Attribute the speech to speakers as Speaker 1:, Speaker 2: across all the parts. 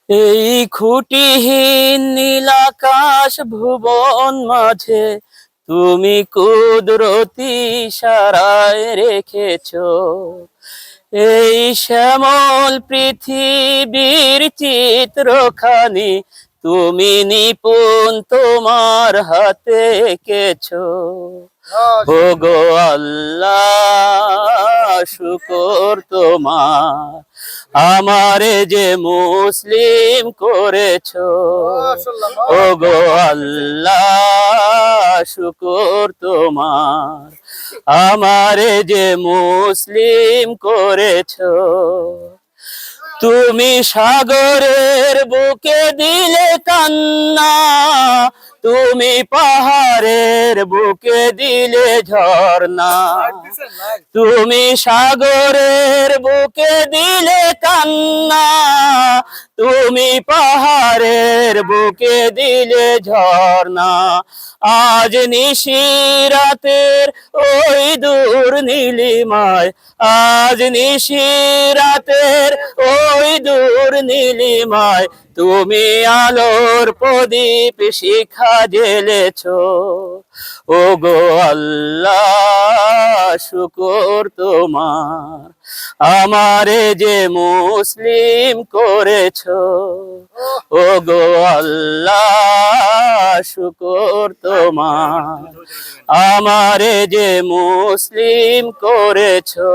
Speaker 1: এই খুঁটিহীন নীলাকাশ ভুবন মাঝে তুমি কুদরতি ইশারায় রেখেছো এই শ্যামল পৃথিবীর চিত্রখানি তুমি নিপুণ তোমার হাতে এঁকেছো। ওগো আল্লাহ শুকর তোমার, আমারে যে মুসলিম করেছো। ওগো আল্লাহ শুকর তোমার, আমারে যে মুসলিম করেছো। তুমি সাগরের বুকে দিলে কান্না, তুমি পাহাড়ের বুকে দিলে ঝর্ণা। তুমি সাগরের বুকে দিলে কান্না, তুমি পাহাড়ের বুকে দিলে ঝর্ণা। আজ নিশিরাতের ওই দূর নীলিমায়, আজ নিশিরাতের ওই দূর নীলিমায় তুমি আলোর প্রদীপ শিখা জ্বেলেছো। ওগো আল্লাহ শুকর তোমার, আমারে যে মুসলিম করেছো। ওগো আল্লাহ শুকর তোমার, আমারে যে মুসলিম করেছো।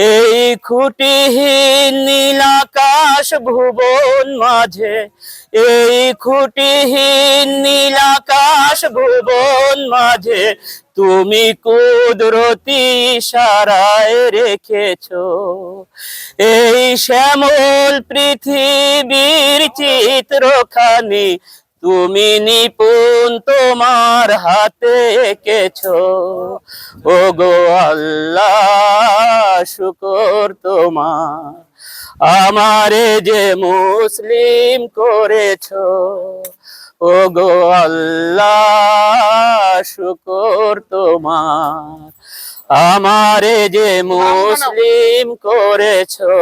Speaker 1: এই খুঁটিহীন নীলাকাশ ভুবন মাঝে, এই খুঁটিহীন নীলাকাশ ভুবন মাঝে তুমি কুদরতি ইশারায় রেখেছো এই শ্যামল পৃথিবীর চিত্রখানি তুমি নিপুণ তোমার হাতে এঁকেছো। ওগো আল্লাহ শুকর তোমার, আমারে যে মুসলিম করেছো। ওগো আল্লাহ শুকর তোমার, আমারে যে মুসলিম করেছো।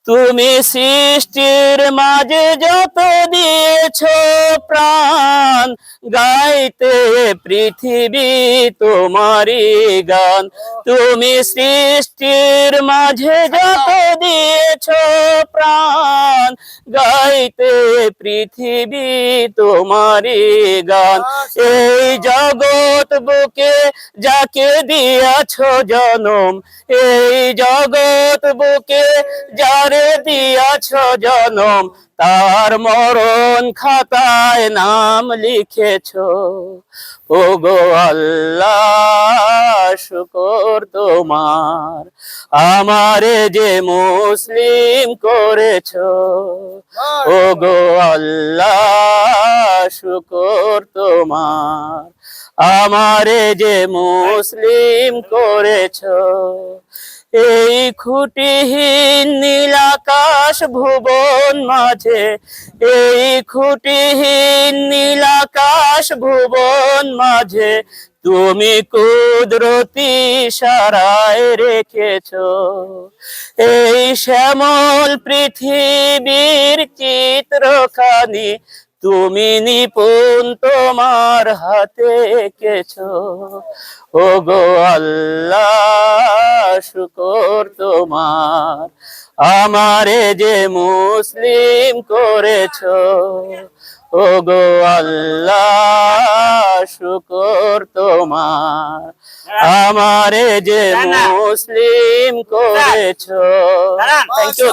Speaker 1: তুমি সৃষ্টির মাঝে যত দিয়েছো প্রাণ, গাইতে পৃথিবী তোমারই গান। তুমি সৃষ্টির মাঝে যত দিয়েছো প্রাণ, গাইতে পৃথিবী তোমারই গান। এই জগৎ বুকে যাকে দিয়াছো জনম, এই জগৎ বুকে যারে দিয়াছো জনম, তার মরণ খাতায় নাম লিখেছো। ওগো আল্লাহ শুকর তোমার, আমারে যে মুসলিম করেছো। ওগো আল্লাহ শুকর তোমার, আমারে যে মুসলিম করেছো। এই খুঁটিহীন নীলাকাশ ভুবন মাঝে, এই খুঁটিহীন নীলাকাশ ভুবন মাঝে তুমি কুদরতি ইশারায় রেখেছো এই শ্যামল পৃথিবীর চিত্রখানি তুমি নিপুণ তোমার হাতে এঁকেছো। ওগো আল্লাহ শুকর তোমার, আমারে যে মুসলিম করেছো। ওগো আল্লাহ শুকর তোমার, আমারে যে মুসলিম করেছো। Thank you.